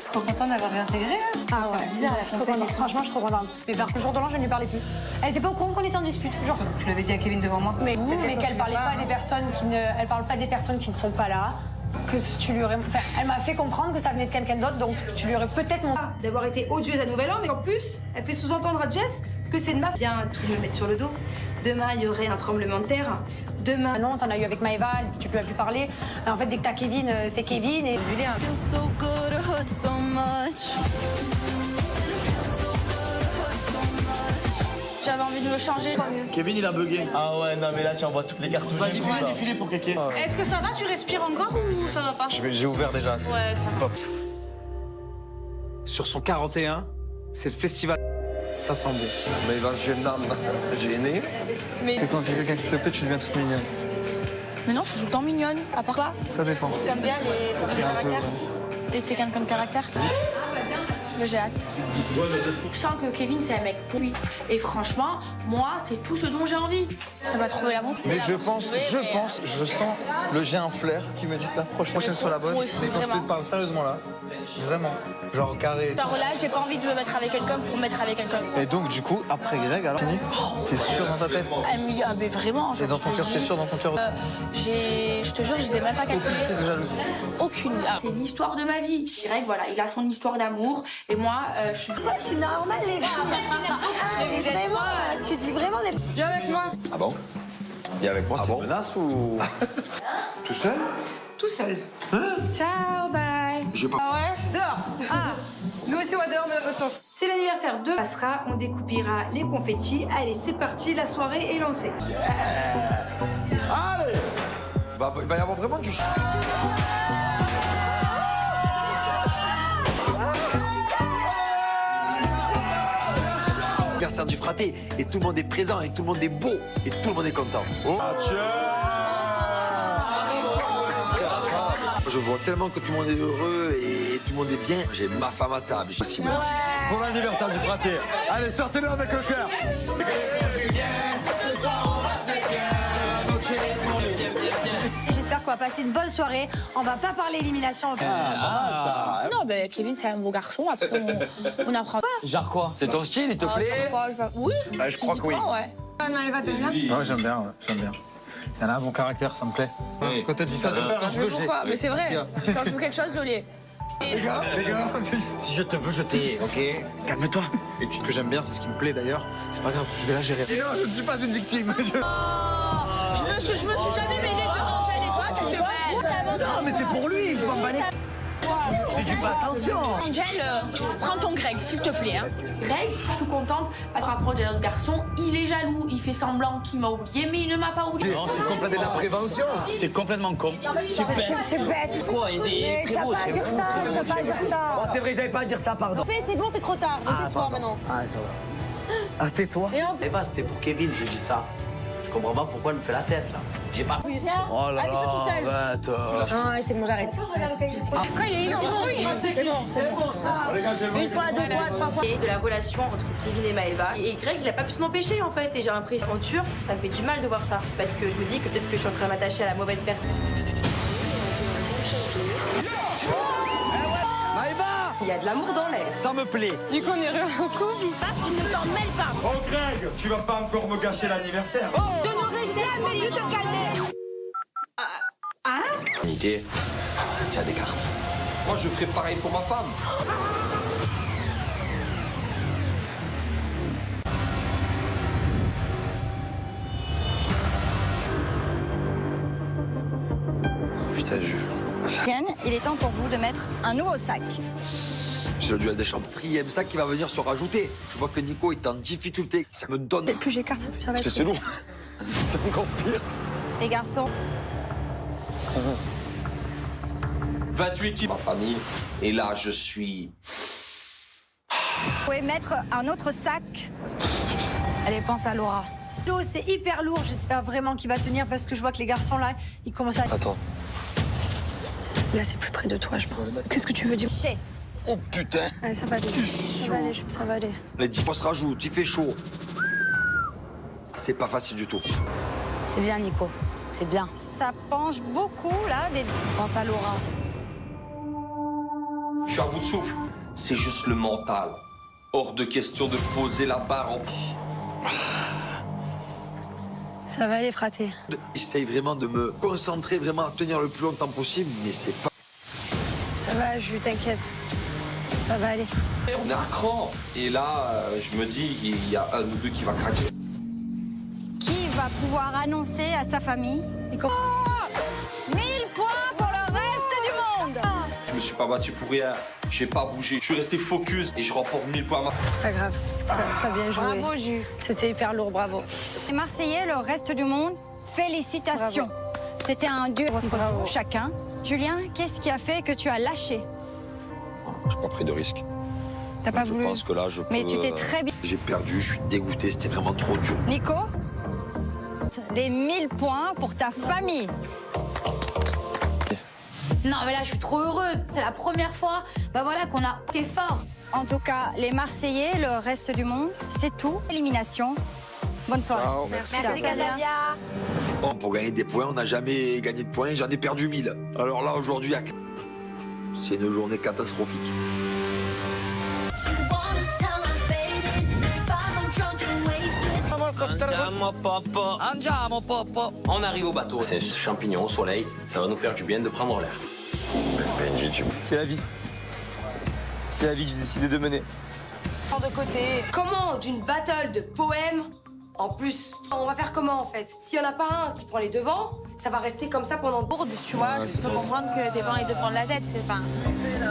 Trop contente d'avoir réintégré. Ah ouais, bizarre, je suis trop contente. Franchement, je suis trop contente. Mais par contre, le jour de l'an, je ne lui parlais plus. Elle était pas au courant qu'on était en dispute. Genre. Je l'avais dit à Kevin devant moi. Mais qu'elle parlait pas des personnes qui ne, elle parle pas des personnes qui ne sont pas là. Que tu lui aurais, enfin, elle m'a fait comprendre que ça venait de quelqu'un d'autre, donc tu lui aurais peut-être montré. D'avoir été odieuse à Nouvel An, mais en plus, elle fait sous-entendre à Jess que c'est de ma... Viens tout me mettre sur le dos. Demain, il y aurait un tremblement de terre. Demain... Ah non, t'en as eu avec Maëva, tu lui as pu parler. En fait, dès que t'as Kevin, c'est Kevin et Julien. J'avais envie de me changer. Kevin, il a bugué. Ah ouais, non, mais là, tu envoies toutes les cartes. Vas-y, fais un défilé pour Kéké. Est-ce que ça va? Tu respires encore ou ça va pas? J'ai ouvert déjà. Ouais, ça va. Sur son 41, c'est le festival. Ça sent bon. Mais il va gêner. Mais quand il y a quelqu'un qui te plaît, tu deviens toute mignonne. Mais non, je suis tout le temps mignonne. À part quoi? Ça dépend. T'aimes bien les caractères? Et t'es quelqu'un de caractère? Mais j'ai hâte. Je sens que Kevin, c'est un mec pour lui. Et franchement, moi, c'est tout ce dont j'ai envie. Ça va trouver la bonne. Mais je sens j'ai un flair qui me dit que la prochaine soit la bonne. Moi aussi, mais quand je vraiment. te parle sérieusement là, vraiment, genre carré. Alors là, j'ai pas envie de me mettre avec quelqu'un pour me mettre avec quelqu'un. Et donc du coup, après Greg, alors t'es sûr dans ta tête? Ah mais vraiment. Et dans ton cœur, t'es sûr dans ton cœur? Je te jure, je les ai même pas calculés. Aucune de jalousie? Aucune. C'est l'histoire de ma vie. Greg, voilà, il a son histoire d'amour. Et moi, je suis... Je suis normale, les filles. Mais vous êtes Vraiment, quoi tu dis vraiment des... Viens avec moi. Ah bon? Viens avec moi, c'est une menace ou... Tout seul? Tout seul. Ciao, bye. Ah ouais? Dehors. Ah, nous aussi on va dehors, mais dans l'autre sens. C'est l'anniversaire de Passera, on découpira les confettis. Allez, c'est parti, la soirée est lancée. Allez! Bah, il va y avoir vraiment du... Anniversaire du fraté et tout le monde est présent et tout le monde est beau et tout le monde est content. Je vois tellement que tout le monde est heureux et tout le monde est bien. J'ai ma femme à table. Pour l'anniversaire du fraté. Allez, sortez-le avec le cœur. J'espère qu'on va passer une bonne soirée. On va pas parler élimination. Non, ben Kevin, c'est un beau garçon. Après, on n'apprend pas. Genre quoi? C'est ton style, il te plaît? Oui. Je crois que oui. Ouais. Maëva, t'aimes bien? Ouais, j'aime bien. Il y en a un bon caractère, ça me plaît. Quand elle dit ça, quand je veux, j'ai... Pourquoi? Mais c'est vrai. Quand je veux quelque chose, je l'ai. Les gars, si je te veux, je t'ai, ok? Calme-toi. Et ce que j'aime bien, c'est ce qui me plaît d'ailleurs. C'est pas grave, je vais la gérer. Et non, je ne suis pas une victime. Je me suis jamais mêlée de Angèle et toi, tu te mêles. Non, mais c'est pour lui, je m'en bats les... Je dis pas attention. Angèle, prends ton Greg, s'il te plaît. Hein. Greg, je suis contente parce qu'on rapproche d'un autre garçon. Il est jaloux, il fait semblant qu'il m'a oublié, mais il ne m'a pas oublié. Non, c'est complètement... C'est la prévention. C'est complètement con. Tu bête. C'est bête. Quoi, il est Tu vas pas dire ça, tu vas pas dire ça. Oh, c'est vrai, j'avais pas à dire ça, pardon. C'est bon, c'est trop tard. Tais-toi maintenant. Ah, ça va. Ah, tais-toi. Mais pas, c'était pour Kevin, je dis ça. Je comprends pas pourquoi elle me fait la tête, là. J'ai pas... Oh là là, arrête. Ah, c'est bon, j'arrête. Quoi, il est C'est bon. Une fois, deux fois, trois fois. Et de la relation entre Kevin et Maëva. Et Greg, il a pas pu se m'empêcher en fait. Et j'ai l'impression qu'aventure, ça me fait du mal de voir ça. Parce que je me dis que peut-être que je suis en train de m'attacher à la mauvaise personne. Maëva, Il y a de l'amour dans l'air. ça me plaît. Du coup, on est couple. Tu ne t'en mêles pas. Oh Greg, tu vas pas encore me gâcher l'anniversaire. Je n'aurais jamais dû te calmer. Unité. Tiens des cartes. Moi, je ferai pareil pour ma femme. Putain, Ken, il est temps pour vous de mettre un nouveau sac. c'est le duel des champs. Quatrième sac qui va venir se rajouter. Je vois que Nico est en difficulté. Ça me donne... Plus j'écarte, plus ça va être. C'est lourd. C'est encore pire. Les garçons, 28 kilos. Ma famille. Et là, je suis... vous pouvez mettre un autre sac. Allez, pense à Laura. L'eau, c'est hyper lourd. J'espère vraiment qu'il va tenir parce que je vois que les garçons là, ils commencent à. Attends. Là, c'est plus près de toi, je pense. Qu'est-ce que tu veux dire? Chez. Oh putain. Allez, ça va aller. Ça va aller, ça va aller. Les 10 fois se rajoutent, il fait chaud. C'est pas facile du tout. C'est bien, Nico. C'est bien. Ça penche beaucoup, là. Pense à Laura. Je suis à bout de souffle. C'est juste le mental. Hors de question de poser la barre en... Ça va aller, fraté. J'essaye vraiment de me concentrer, vraiment à tenir le plus longtemps possible, mais c'est pas... Ça va, je t'inquiète. Ça va aller. On est à cran. Et là, je me dis, il y a un ou deux qui va craquer. Qui va pouvoir annoncer à sa famille 1000 points pour le reste du monde. Je me suis pas battu pour rien. J'ai pas bougé. Je suis resté focus et je remporte 1000 points à ma... C'est pas grave. T'as bien joué. Bravo, Jus. C'était hyper lourd, bravo. Les Marseillais, le reste du monde, félicitations. C'était un duel entre vous, chacun. Julien, qu'est-ce qui a fait que tu as lâché? J'ai pas pris de risque. T'as pas voulu? Je pense que là, je peux... Mais tu t'es très bien... J'ai perdu, je suis dégoûté, c'était vraiment trop dur. Nico, les 1000 points pour ta famille. Non, mais là, je suis trop heureuse. C'est la première fois voilà, qu'on a été fort. En tout cas, les Marseillais, le reste du monde, c'est tout. Élimination. Bonne soirée. Ciao, merci. Merci, Galavia. Bon, pour gagner des points, on n'a jamais gagné de points, j'en ai perdu 1000. Alors là, aujourd'hui, c'est une journée catastrophique. Andiamo, Popo. On arrive au bateau. C'est un champignon au soleil. Ça va nous faire du bien de prendre l'air. C'est la vie. C'est la vie que j'ai décidé de mener. De côté. Comment d'une battle de poèmes? En plus, on va faire comment en fait? S'il y en a pas un qui prend les devants, ça va rester comme ça pendant Lourde, tu vois, je peux comprendre que t'aies pas envie de prendre la tête, c'est pas...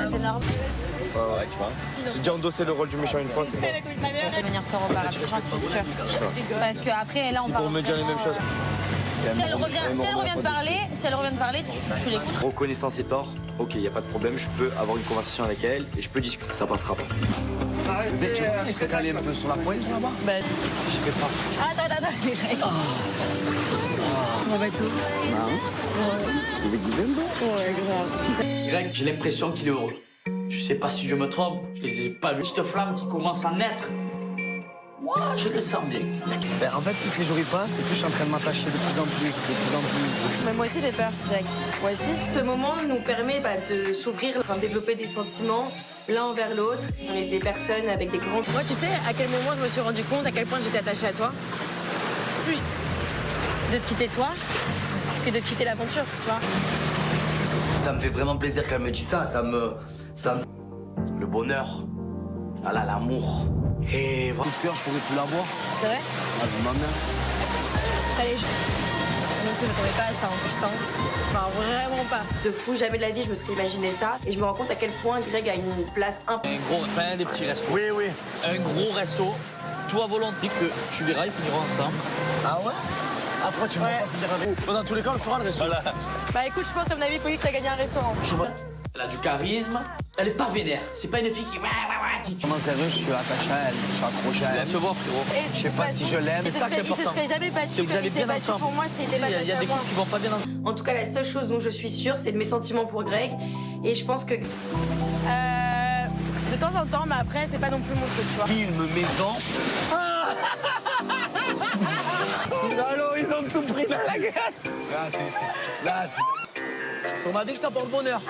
C'est normal. Ouais, tu vois. J'ai déjà endossé le rôle du méchant une fois, c'est bon. Venir te reparler, j'en suis sûre. Parce qu'après, là, on C'est parle... pour me dire les mêmes choses. Si elle revient de parler, tu l'écoutes. Reconnaissance et tort, ok, y a pas de problème, je peux avoir une conversation avec elle et je peux discuter, ça passera pas. Mais tu sais calé un peu sur la pointe là-bas. J'ai fait ça. Attends. On va tout. Greg, j'ai l'impression qu'il est heureux. Je sais pas si je me trompe, je les ai pas vus. Petite flamme qui commence à naître. Moi, je le sens bien. Ben, en fait, plus les jours y passent, et plus je suis en train de m'attacher de plus en plus. Mais moi aussi j'ai peur, Greg. Moi aussi. Ce moment nous permet de s'ouvrir, de développer des sentiments l'un envers l'autre. On est des personnes avec des grands... Moi, tu sais à quel moment je me suis rendu compte à quel point j'étais attachée à toi? Plus de te quitter toi que de quitter l'aventure, tu vois. Ça me fait vraiment plaisir qu'elle me dise ça. Le bonheur. Voilà, l'amour. Et voilà. Coup de cœur, je pourrais plus l'avoir. C'est vrai? Ah, de ma mère. Allez, non plus, je m'attendais pas à ça en plus. Enfin, vraiment pas. De fou, jamais de la vie, je me serais imaginé ça. Et je me rends compte à quel point Greg a une place importante. Un gros, pas des petits restos. Oui, oui. Un gros resto. Tout à volonté que tu verras, ils finiront ensemble. Ah ouais? Après, tu vas pas finir avec vous. Dans tous les cas, on le fera le resto. Voilà. Bah écoute, je pense à mon avis, Pauline, que t'as gagné un restaurant. Elle a du charisme. Elle est pas vénère. C'est pas une fille qui... Comment c'est vrai, je suis attaché à elle, je suis accroché à elle. Tu dois se voir, frérot. Je sais pas si je l'aime. Il se serait jamais battu vous allez comme il s'est bien battu ensemble. pour moi, c'était pas Il y a des couples qui vont pas bien ensemble. En tout cas, la seule chose dont je suis sûre, c'est de mes sentiments pour Greg. Et je pense que... De temps en temps, mais après, c'est pas non plus mon truc, tu vois. Filme, maison. Alors, ils ont tout pris dans la gueule. Là, c'est... On m'a dit que ça porte bonheur.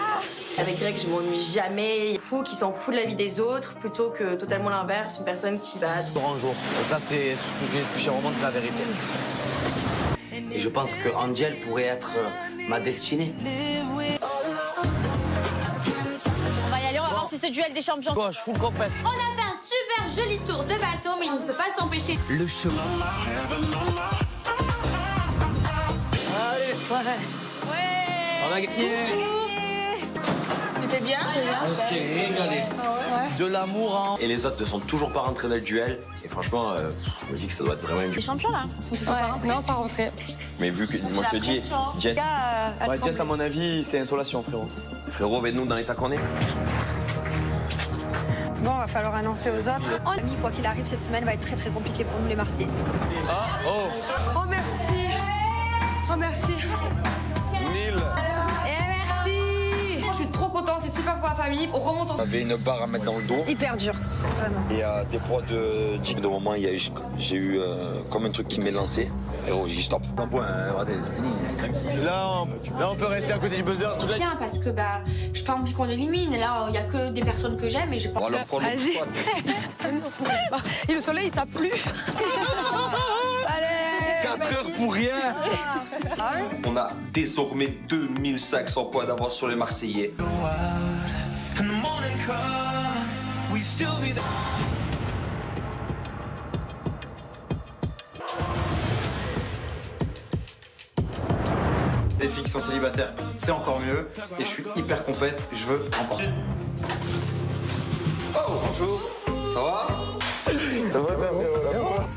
Avec Greg, je m'ennuie jamais. Il est fou qui s'en fout de la vie des autres, plutôt que totalement l'inverse, une personne qui va... Jour en jour. Ça, c'est ce que j'ai touché vraiment, c'est la vérité. Et je pense que Angel pourrait être ma destinée. On va y aller, on va voir si ce duel des champions. Bon, je fous le compète. On a fait un super joli tour de bateau, mais il ne peut pas s'empêcher. Le chemin. Allez. Ouais. On a gagné. C'était bien, On s'est régalé. De l'amour en... Et les autres ne sont toujours pas rentrés dans le duel. Et franchement, je me dis que ça doit être vraiment une... Les champions, là, ils sont toujours pas rentrés. Non, pas rentrés. Mais vu que, moi je te dis, Jess, Ouais, Jess, à mon avis, c'est insolation, frérot. frérot, avec nous dans l'état qu'on est. Bon, va falloir annoncer aux autres. Ami, quoi qu'il arrive, cette semaine va être très très compliquée pour nous les Marseillais. Ah, oh. Oh merci. Oh merci. Nil. Et merci. Je suis trop contente, c'est super pour la famille. On remonte On avait une barre à mettre dans le dos. Hyper dur, vraiment. Et des proies de Jig. De moment, j'ai eu comme un truc qui m'est lancé. Et j'ai dit stop. Un point, regardez, c'est fini. Là, on peut rester à côté du buzzer toute la... Bien, parce que bah, j'ai pas envie qu'on élimine. Là, il y a que des personnes que j'aime et j'ai pas... On va leur prendre le Vas-y. spot. Et le soleil, il t'a plu. Allez. 4 heures pour rien. On a désormais 2500 points d'avance sur les Marseillais. Des filles qui sont célibataires, c'est encore mieux. Et je suis hyper compète, je veux encore. Oh, bonjour. Ça va? Ça va,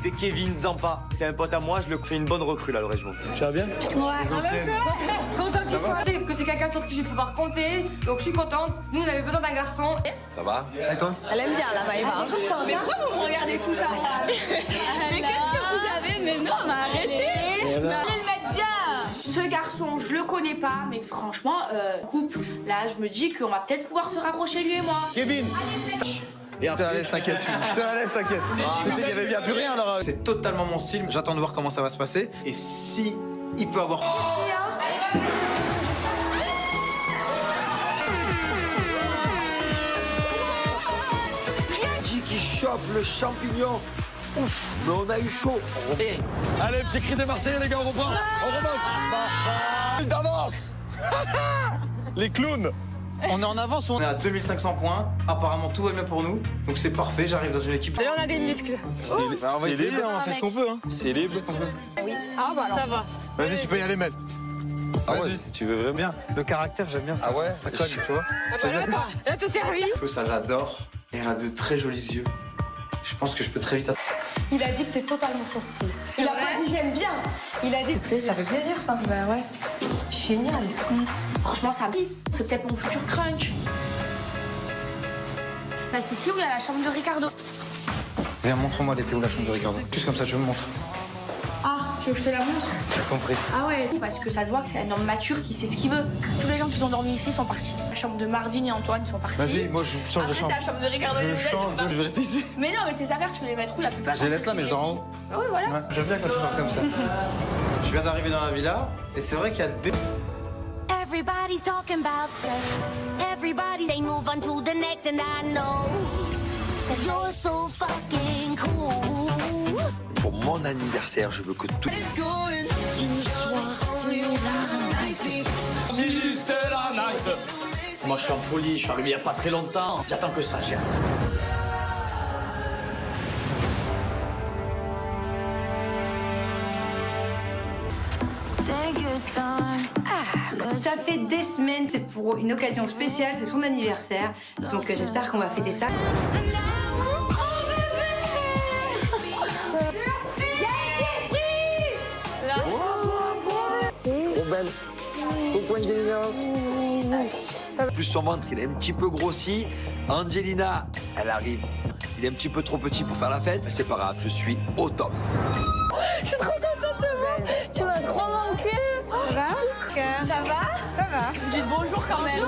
c'est Kevin Zampa, c'est un pote à moi, je le fais une bonne recrue là, le région. Tu vas bien? Ouais, contente tu sais que c'est quelqu'un sur qui je vais pouvoir compter, donc je suis contente. Nous, on avait besoin d'un garçon. Ça va? Et toi? Elle aime bien la vibe. Mais pourquoi vous me regardez tout ça? Mais qu'est-ce que vous avez? Mais non, mais arrêtez! Allez le mettre bien! Ce garçon, je le connais pas, mais franchement, couple, là, je me dis qu'on va peut-être pouvoir se rapprocher, lui et moi. Kevin! Et je te la laisse, t'inquiète. Je te la laisse, t'inquiète. Il y avait bien plus rien alors. C'est totalement mon style. J'attends de voir comment ça va se passer. Et si il peut avoir. Jig qui chope le champignon. Ouf, mais on a eu chaud. Allez, petit cri des Marseillais, les gars, on reprend. On remonte. D'avance. Les clowns! On est en avance, on est à 2500 points. Apparemment, tout va bien pour nous. Donc c'est parfait, j'arrive dans une équipe. Là, on a des muscles. On va essayer, on fait ce qu'on peut. Hein. C'est libre. Oui. Ah, bah alors. Ça va. Vas-y, tu peux y aller, Mel. Ah ouais, Vas-y, tu veux vraiment bien. Le caractère, j'aime bien ça. Ah ouais? Ça colle, tu vois. Elle te servi. Ça, j'adore. Et elle a de très jolis yeux. Je pense que je peux très vite. Il a dit que t'es totalement son style. Il a pas dit j'aime bien. Il a dit ça fait plaisir ça. Bah ouais. Génial. Franchement, ça me dit. C'est peut-être mon futur crunch. Là, c'est ici où il y a la chambre de Ricardo. Viens, montre-moi, elle était où la chambre de Ricardo? Juste comme ça, je me montre. Ah, tu veux que je te la montre? J'ai compris. Ah ouais. Parce que ça se voit que c'est un homme mature qui sait ce qu'il veut. Tous les gens qui sont dormis ici sont partis. La chambre de Marvin et Antoine sont partis. Vas-y, moi je change de Après, chambre. c'est la chambre de Ricardo et Je Younes, change de. Je vais rester ici. Mais non, mais tes affaires, tu veux les mettre où? La plupart. Je les laisse là, mais je dors en haut. Ah oui, voilà. Ouais, j'aime bien quand tu dors comme ça. Je viens d'arriver dans la villa et c'est vrai qu'il y a des. Everybody's talking about sex. Everybody they move on to the next, and I know that you're so fucking cool. Pour mon anniversaire, je veux que tout. Ce soir, Moi, je suis en folie, je suis arrivé il n'y a pas très longtemps. J'attends que ça, j'ai hâte. Ça fait des semaines, c'est pour une occasion spéciale, c'est son anniversaire. Donc j'espère qu'on va fêter ça. Plus son ventre, il est un petit peu grossi. Angelina, elle arrive. Il est un petit peu trop petit pour faire la fête. C'est pas grave, je suis au top. Je suis trop contente de te voir. Tu m'as trop manqué. Ça va? Ça va. Dites bonjour quand même.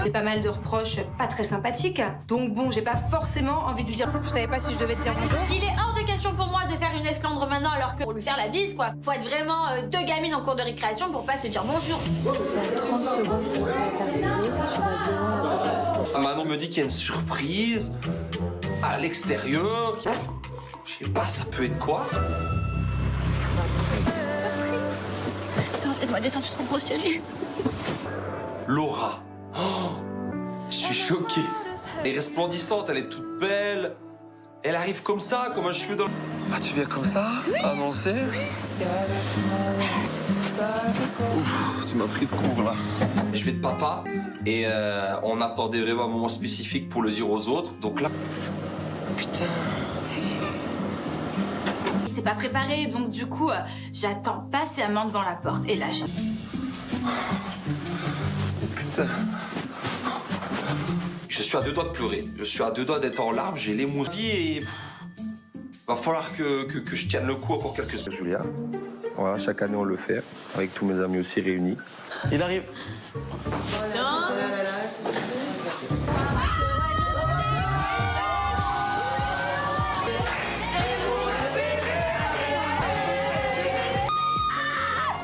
J'ai pas mal de reproches pas très sympathiques. Donc bon, j'ai pas forcément envie de lui dire. Je savais pas si je devais te dire bonjour. Il est hors de question pour moi de faire une esclandre maintenant alors que pour lui faire la bise quoi. Faut être vraiment deux gamines en cours de récréation pour pas se dire bonjour. Dans 30 secondes, ça va terminer. Tu vas devant la porte. Manon me dit qu'il y a une surprise à l'extérieur. Je sais pas, ça peut être quoi? Faites-moi descendre, je suis trop grosse, chérie. Laura. Oh, je suis choqué. Elle est resplendissante, elle est toute belle. Elle arrive comme ça, comme un cheveu dans... Ah, tu viens comme ça? Annoncé? Ouf, tu m'as pris de court là. Je vais de papa et on attendait vraiment un moment spécifique pour le dire aux autres. Donc là... Putain. C'est pas préparé, donc du coup, j'attends patiemment devant la porte. Et là, Putain. Je suis à deux doigts de pleurer. Je suis à deux doigts d'être en larmes. J'ai l'émotion et... Va falloir que je tienne le coup encore quelques semaines. Julia, voilà, chaque année on le fait, avec tous mes amis aussi réunis. Il arrive.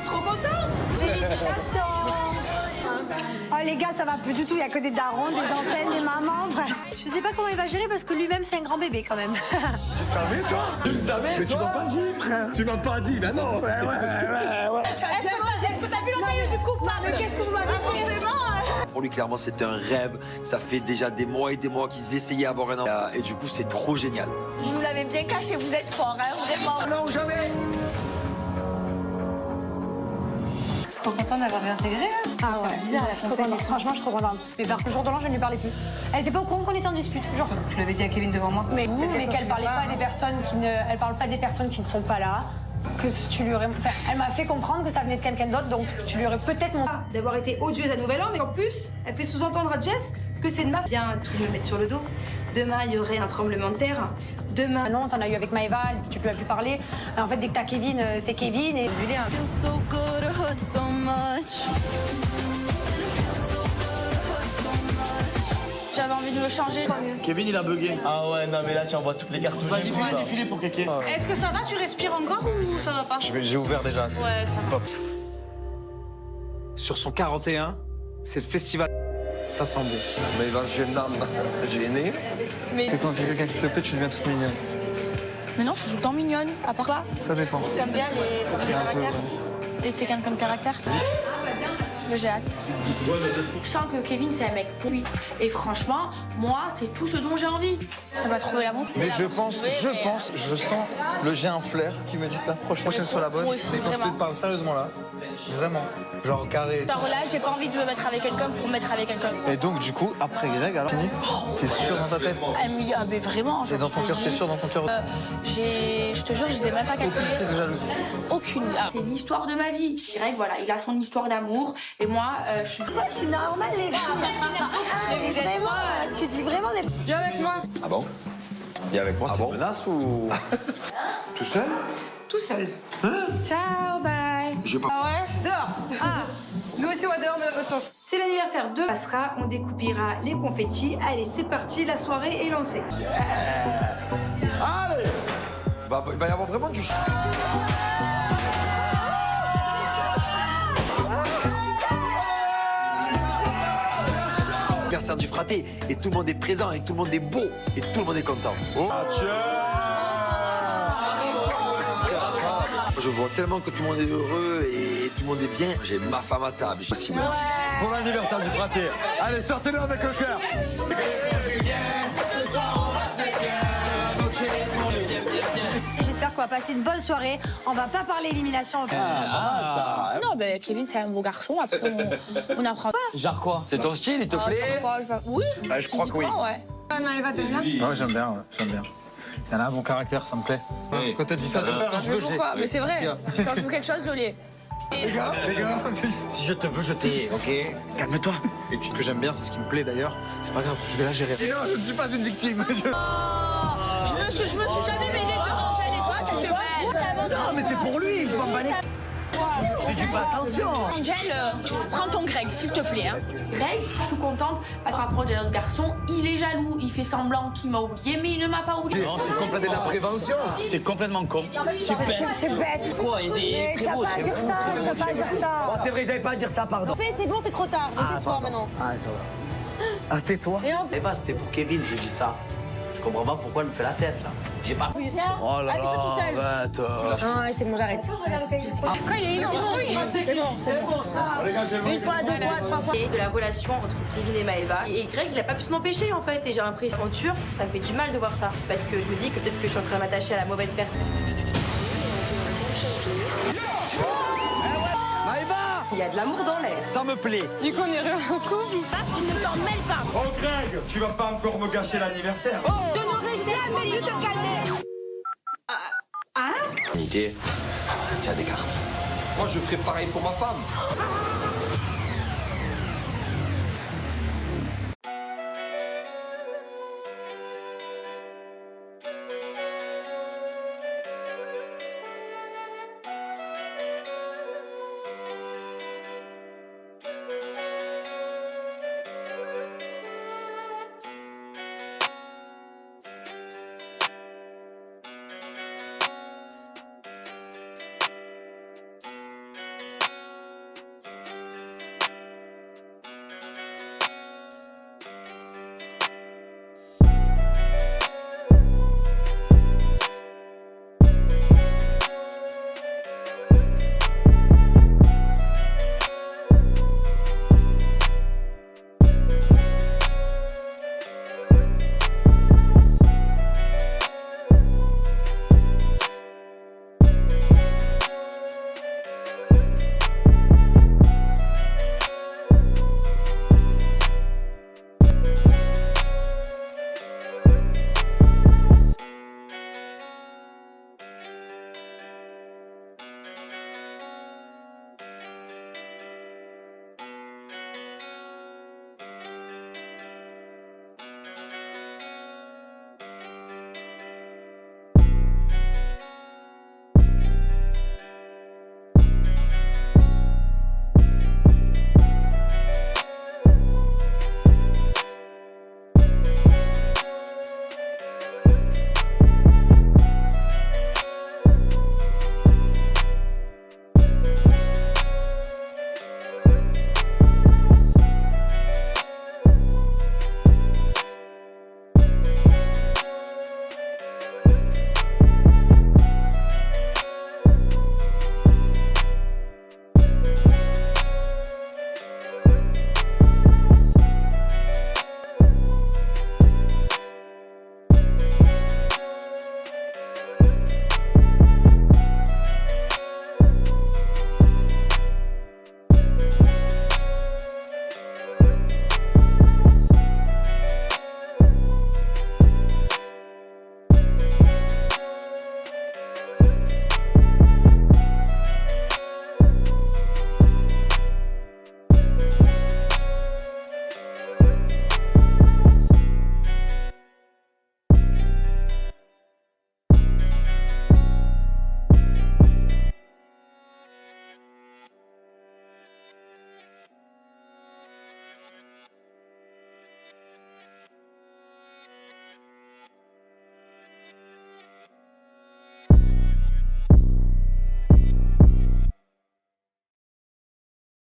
trop contente. Félicitations. Oh les gars, ça va plus du tout, il y a que des darons, des antennes, des mamans. Je sais pas comment il va gérer parce que lui-même c'est un grand bébé quand même. Tu savais toi? Tu le savais? Mais tu m'as pas dit, frère. Tu m'as pas dit, bah non. Ouais. Est-ce que t'as vu la taille du coupable? Mais qu'est-ce que vous m'avez fait? Pour lui, clairement, c'était un rêve. Ça fait déjà des mois et des mois qu'ils essayaient d'avoir un enfant. Et du coup, c'est trop génial. Vous nous l'avez bien caché, vous êtes fort, hein, vraiment. Non, jamais. Trop contente d'avoir intégré. Ah ouais, bizarre, je suis trop contente. Franchement, je suis trop contente. Mais par contre, le jour de l'an, je ne lui parlais plus. Elle était pas au courant qu'on était en dispute. Genre, je l'avais dit à Kevin devant moi. Mais qu'elle parlait pas des personnes qui ne, elle parle pas des personnes qui ne sont pas là. Que tu lui aurais, enfin, elle m'a fait comprendre que ça venait de quelqu'un d'autre, donc tu lui aurais peut-être d'avoir été odieuse à Nouvel An, mais en plus, elle fait sous-entendre à Jess que c'est de ma viens tout me mettre sur le dos. Demain, il y aurait un tremblement de terre. Demain, non, t'en as eu avec Maëva, tu lui as plus parlé. En fait, dès que t'as Kevin, c'est Kevin et Julien. J'avais envie de me changer. Kevin, il a bugué. Ah ouais, non, mais là, tu envoies toutes les cartouches. Vas-y, fais un défilé pour Kéké. Est-ce que ça va? Tu respires encore ou ça va pas? J'ai ouvert déjà. Ouais, ça va. Hop. Sur son 41, c'est le festival. Ça sent bon. Mais il va gêner. Mais... Quand il y a quelqu'un qui te plaît, tu deviens toute mignonne. Mais non, je suis tout le temps mignonne. À part quoi? Ça dépend. J'aime bien les caractères. Et t'es quelqu'un de caractère? Mais j'ai hâte. Je sens que Kevin, c'est un mec pour lui. Et franchement, moi, c'est tout ce dont j'ai envie. Ça va trouver l'amour. Mais je sens le j'ai un flair qui me dit que la prochaine soit la bonne. Moi aussi, mais quand je te parle sérieusement là, vraiment, genre carré. Alors là, j'ai pas envie de me mettre avec quelqu'un pour me mettre avec quelqu'un. Et donc du coup, après Greg, alors, t'es sûr dans ta tête? Ah mais vraiment, Et dans ton cœur, t'es sûr dans ton cœur? Je te jure, je les ai même pas calculés. Aucune crise de jalousie? Aucune. C'est l'histoire de ma vie. Greg, voilà, il a son histoire d'amour. Et moi, je suis... Je suis normale, les filles. Vraiment, tu dis vraiment des... Viens avec moi. Ah bon? Viens avec moi, Ah tu bon? menaces ou... Tout seul? Tout seul. Ciao, bye. J'ai pas... Ah ouais? Dehors. Ah, nous aussi on va dehors, mais dans l'autre sens. C'est l'anniversaire de passera, on découpira les confettis. Allez, c'est parti, la soirée est lancée. Allez! Bah, il va y avoir vraiment du... Anniversaire du fraté et tout le monde est présent et tout le monde est beau et tout le monde est content. Oh. Je vois tellement que tout le monde est heureux et tout le monde est bien. J'ai ma femme à table. Pour l'anniversaire du Praté. Allez, sortez-le avec le cœur. J'espère qu'on va passer une bonne soirée. On va pas parler élimination. Non, ben Kevin, c'est un beau garçon. Après, on n'apprend pas. Genre quoi? C'est ton style, il te plaît? Oui. Je crois que oui. Ouais. Maëva, t'aimes bien? Ouais, j'aime bien, j'aime bien. Il y en a un bon caractère, ça me plaît. Quand t'as dit ça, quand je veux, j'ai. Pourquoi? Mais c'est vrai. Quand je veux quelque chose, je l'ai. Les gars, Si je te veux, je t'ai, ok? Calme-toi. L'étude que j'aime bien, c'est ce qui me plaît d'ailleurs. C'est pas grave, je vais la gérer. Et non, je ne suis pas une victime. Je me suis jamais mêlée de Angèle et toi, tu fais vrai. Non, mais c'est pour lui, je m'en bats les... Je dis pas attention. Angèle, prends ton Greg, s'il te plaît. Hein. Greg, je suis contente parce qu'on rapproche d'un autre garçon. Il est jaloux, il fait semblant qu'il m'a oublié, mais il ne m'a pas oublié. Non, c'est complètement... C'est la prévention. C'est complètement con. C'est bête. Quoi, il est Tu vas frérot, pas c'est dire fou. ça, tu vas pas dire ça. Oh, c'est vrai, j'avais pas à dire ça, pardon. C'est bon, c'est trop tard. Tais-toi maintenant. Ah, ça va. Ah, tais-toi. Eh ben, c'était pour Kevin, je dis ça. Je comprends pas pourquoi elle me fait la tête, là. J'ai pas... Oh là là, arrête. Ah, c'est bon, j'arrête. Quoi, il est énorme. C'est bon. Une fois, deux fois, trois fois. Et de la relation entre Kevin et Maëva. Et Greg, il a pas pu s'en empêcher en fait. Et j'ai l'impression qu'aventure, ça me fait du mal de voir ça. Parce que je me dis que peut-être que je suis en train de m'attacher à la mauvaise personne. Maëva, Il y a de l'amour dans l'air. ça me plaît. Du coup, on est en couple. Tu ne t'en mêles pas. Oh, Greg, tu vas pas encore me gâcher l'anniversaire. Je n'aurais jamais dû te calmer. Unité. Tiens, des cartes. Moi, je ferais pareil pour ma femme.